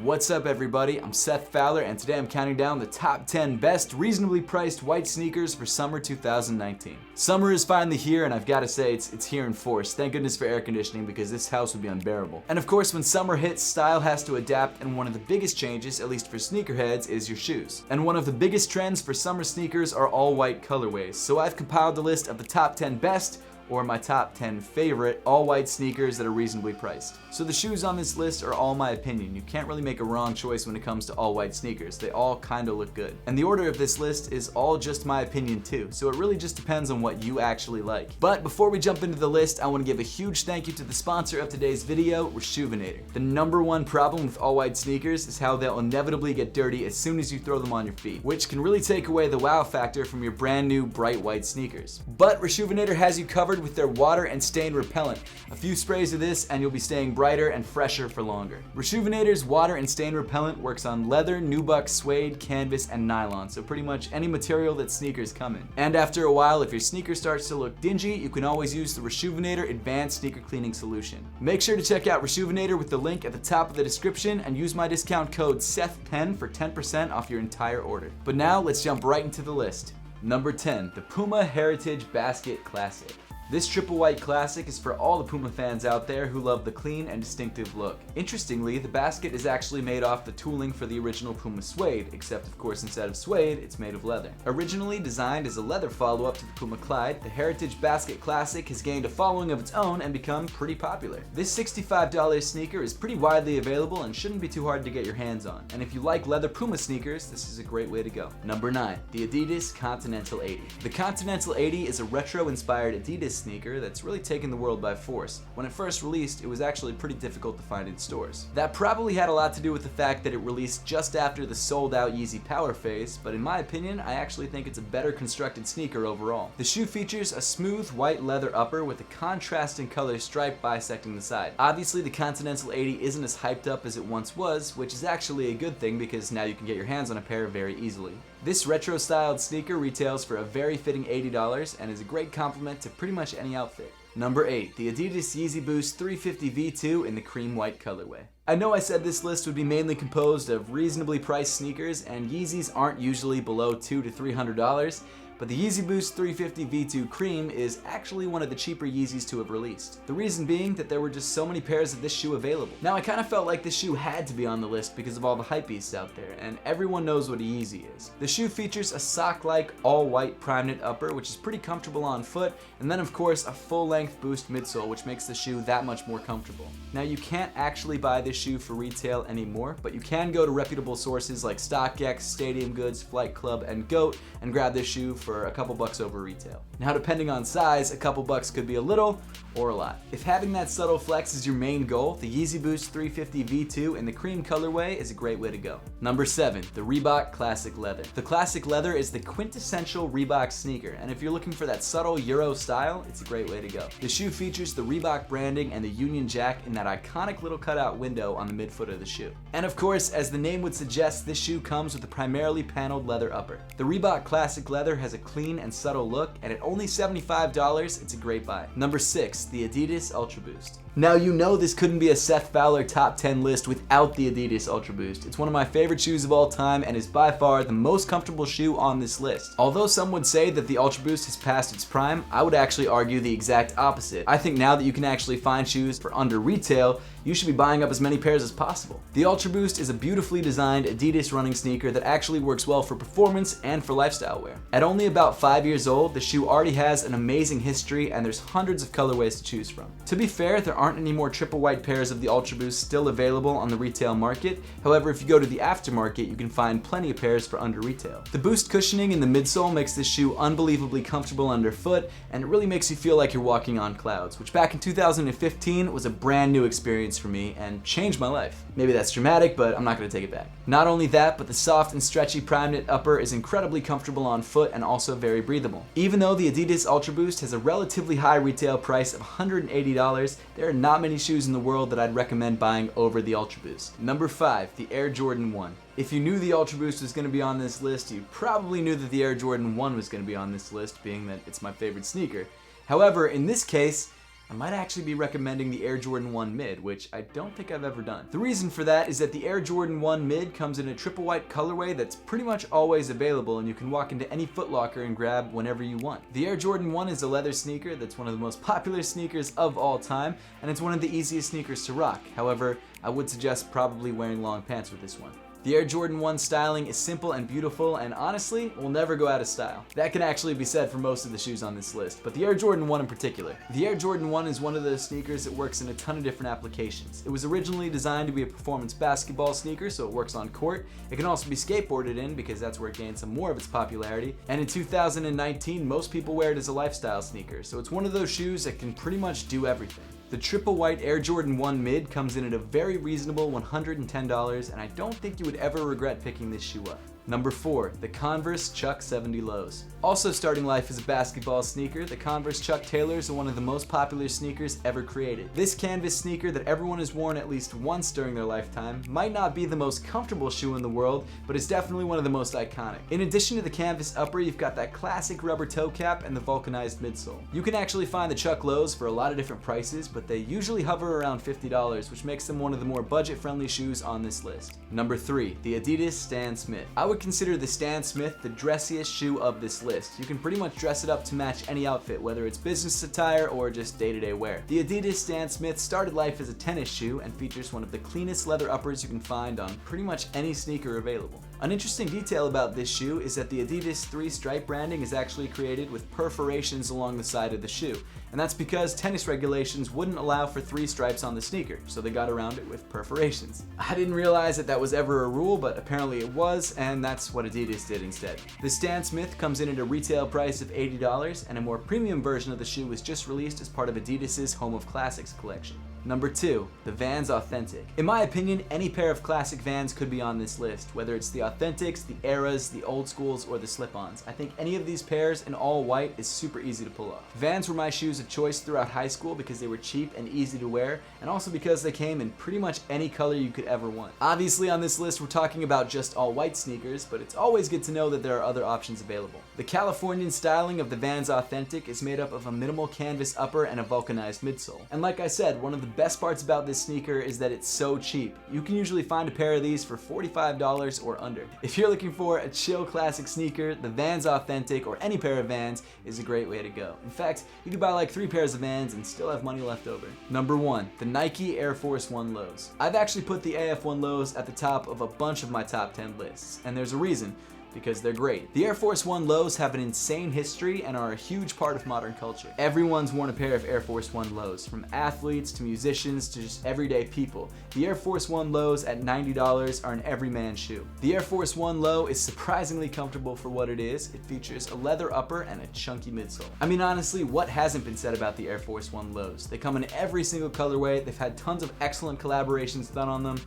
What's up everybody, I'm Seth Fowler and today I'm counting down the top 10 best reasonably priced white sneakers for summer 2019. Summer is finally here and I've got to say it's here in force. Thank goodness for air conditioning because this house would be unbearable. And of course when summer hits, style has to adapt, and one of the biggest changes, at least for sneakerheads, is your shoes. And one of the biggest trends for summer sneakers are all white colorways. So I've compiled the list of the top 10 best, or my top 10 favorite all-white sneakers that are reasonably priced. So the shoes on this list are all my opinion. You can't really make a wrong choice when it comes to all-white sneakers. They all kinda look good. And the order of this list is all just my opinion too, so it really just depends on what you actually like. But before we jump into the list, I want to give a huge thank you to the sponsor of today's video, Reshoevn8r. The number one problem with all-white sneakers is how they'll inevitably get dirty as soon as you throw them on your feet, which can really take away the wow factor from your brand new bright white sneakers. But Reshoevn8r has you covered with their water and stain repellent. A few sprays of this and you'll be staying brighter and fresher for longer. Reshoevn8r's water and stain repellent works on leather, nubuck, suede, canvas, and nylon, so pretty much any material that sneakers come in. And after a while, if your sneaker starts to look dingy, you can always use the Reshoevn8r Advanced Sneaker Cleaning Solution. Make sure to check out Reshoevn8r with the link at the top of the description and use my discount code SETH10 for 10% off your entire order. But now let's jump right into the list. Number 10, the Puma Heritage Basket Classic. This triple white classic is for all the Puma fans out there who love the clean and distinctive look. Interestingly, the basket is actually made off the tooling for the original Puma suede, except of course instead of suede, it's made of leather. Originally designed as a leather follow-up to the Puma Clyde, the Heritage Basket Classic has gained a following of its own and become pretty popular. This $65 sneaker is pretty widely available and shouldn't be too hard to get your hands on. And if you like leather Puma sneakers, this is a great way to go. Number 9, the Adidas Continental 80. The Continental 80 is a retro-inspired Adidas sneaker that's really taken the world by force. When it first released, it was actually pretty difficult to find in stores. That probably had a lot to do with the fact that it released just after the sold-out Yeezy Power phase, but in my opinion, I actually think it's a better constructed sneaker overall. The shoe features a smooth white leather upper with a contrasting color stripe bisecting the side. Obviously, the Continental 80 isn't as hyped up as it once was, which is actually a good thing because now you can get your hands on a pair very easily. This retro-styled sneaker retails for a very fitting $80 and is a great complement to pretty much any outfit. Number 8, the Adidas Yeezy Boost 350 V2 in the cream white colorway. I know I said this list would be mainly composed of reasonably priced sneakers, and Yeezys aren't usually below $200 to $300, but the Yeezy Boost 350 V2 Cream is actually one of the cheaper Yeezys to have released. The reason being that there were just so many pairs of this shoe available. Now I kind of felt like this shoe had to be on the list because of all the hypebeasts out there, and everyone knows what a Yeezy is. The shoe features a sock-like all-white prime knit upper, which is pretty comfortable on foot, and then of course a full-length Boost midsole, which makes the shoe that much more comfortable. Now you can't actually buy this shoe for retail anymore, but you can go to reputable sources like StockX, Stadium Goods, Flight Club, and GOAT and grab this shoe for a couple bucks over retail. Now depending on size, a couple bucks could be a little or a lot. If having that subtle flex is your main goal, the Yeezy Boost 350 V2 in the cream colorway is a great way to go. Number 7, the Reebok Classic Leather. The Classic Leather is the quintessential Reebok sneaker, and if you're looking for that subtle Euro style, it's a great way to go. The shoe features the Reebok branding and the Union Jack in that iconic little cutout window on the midfoot of the shoe. And of course, as the name would suggest, this shoe comes with a primarily paneled leather upper. The Reebok Classic Leather has a clean and subtle look, and at only $75, it's a great buy. Number 6, the Adidas Ultra Boost. Now you know this couldn't be a Seth Fowler top 10 list without the Adidas Ultra Boost. It's one of my favorite shoes of all time and is by far the most comfortable shoe on this list. Although some would say that the Ultra Boost has passed its prime, I would actually argue the exact opposite. I think now that you can actually find shoes for under retail, you should be buying up as many pairs as possible. The Ultra Boost is a beautifully designed Adidas running sneaker that actually works well for performance and for lifestyle wear. At only about 5 years old, the shoe already has an amazing history and there's hundreds of colorways to choose from. To be fair, there aren't any more triple white pairs of the Ultra Boost still available on the retail market. However, if you go to the aftermarket, you can find plenty of pairs for under retail. The Boost cushioning in the midsole makes this shoe unbelievably comfortable underfoot, and it really makes you feel like you're walking on clouds, which back in 2015 was a brand new experience for me and changed my life. Maybe that's dramatic, but I'm not going to take it back. Not only that, but the soft and stretchy prime knit upper is incredibly comfortable on foot and also very breathable. Even though the Adidas Ultra Boost has a relatively high retail price of $180, there are not many shoes in the world that I'd recommend buying over the Ultra Boost. Number 5, the Air Jordan 1. If you knew the Ultra Boost was going to be on this list, you probably knew that the Air Jordan 1 was going to be on this list, being that it's my favorite sneaker. However, in this case, I might actually be recommending the Air Jordan 1 Mid, which I don't think I've ever done. The reason for that is that the Air Jordan 1 Mid comes in a triple white colorway that's pretty much always available, and you can walk into any Foot Locker and grab whenever you want. The Air Jordan 1 is a leather sneaker that's one of the most popular sneakers of all time, and it's one of the easiest sneakers to rock. However, I would suggest probably wearing long pants with this one. The Air Jordan 1 styling is simple and beautiful, and honestly, will never go out of style. That can actually be said for most of the shoes on this list, but the Air Jordan 1 in particular. The Air Jordan 1 is one of those sneakers that works in a ton of different applications. It was originally designed to be a performance basketball sneaker, so it works on court. It can also be skateboarded in because that's where it gained some more of its popularity. And in 2019, most people wear it as a lifestyle sneaker, so it's one of those shoes that can pretty much do everything. The triple white Air Jordan 1 Mid comes in at a very reasonable $110, and I don't think you would ever regret picking this shoe up. Number 4, the Converse Chuck 70 Lows. Also starting life as a basketball sneaker, the Converse Chuck Taylors are one of the most popular sneakers ever created. This canvas sneaker that everyone has worn at least once during their lifetime might not be the most comfortable shoe in the world, but it's definitely one of the most iconic. In addition to the canvas upper, you've got that classic rubber toe cap and the vulcanized midsole. You can actually find the Chuck Lows for a lot of different prices, but they usually hover around $50, which makes them one of the more budget-friendly shoes on this list. Number 3, the Adidas Stan Smith. I would consider the Stan Smith the dressiest shoe of this list. You can pretty much dress it up to match any outfit, whether it's business attire or just day-to-day wear. The Adidas Stan Smith started life as a tennis shoe and features one of the cleanest leather uppers you can find on pretty much any sneaker available. An interesting detail about this shoe is that the Adidas 3-stripe branding is actually created with perforations along the side of the shoe, and that's because tennis regulations wouldn't allow for 3 stripes on the sneaker, so they got around it with perforations. I didn't realize that that was ever a rule, but apparently it was, and that's what Adidas did instead. The Stan Smith comes in at a retail price of $80, and a more premium version of the shoe was just released as part of Adidas's Home of Classics collection. Number 2, the Vans Authentic. In my opinion, any pair of classic Vans could be on this list, whether it's the Authentics, the Eras, the Old Schools, or the Slip-Ons. I think any of these pairs in all white is super easy to pull off. Vans were my shoes of choice throughout high school because they were cheap and easy to wear, and also because they came in pretty much any color you could ever want. Obviously on this list we're talking about just all white sneakers, but it's always good to know that there are other options available. The Californian styling of the Vans Authentic is made up of a minimal canvas upper and a vulcanized midsole. And like I said, one of the best parts about this sneaker is that it's so cheap. You can usually find a pair of these for $45 or under. If you're looking for a chill classic sneaker, the Vans Authentic or any pair of Vans is a great way to go. In fact, you could buy like 3 pairs of Vans and still have money left over. Number 1, the Nike Air Force 1 Lows. I've actually put the AF1 Lows at the top of a bunch of my top 10 lists, and there's a reason. Because they're great. The Air Force 1 Lows have an insane history and are a huge part of modern culture. Everyone's worn a pair of Air Force 1 Lows, from athletes to musicians to just everyday people. The Air Force 1 Lows at $90 are an everyman shoe. The Air Force 1 Low is surprisingly comfortable for what it is. It features a leather upper and a chunky midsole. I mean, honestly, what hasn't been said about the Air Force 1 Lows? They come in every single colorway. They've had tons of excellent collaborations done on them.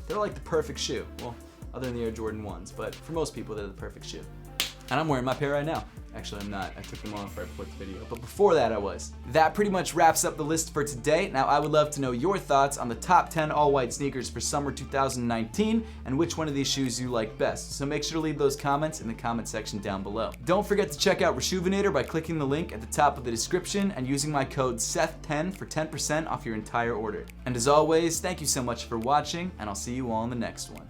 They're like the perfect shoe. Well, other than the Air Jordan 1s, but for most people they're the perfect shoe. And I'm wearing my pair right now. Actually, I'm not. I took them off right before the video, but before that I was. That pretty much wraps up the list for today. Now I would love to know your thoughts on the top 10 all-white sneakers for summer 2019 and which one of these shoes you like best. So make sure to leave those comments in the comment section down below. Don't forget to check out Reshoevn8r by clicking the link at the top of the description and using my code SETH10 for 10% off your entire order. And as always, thank you so much for watching, and I'll see you all in the next one.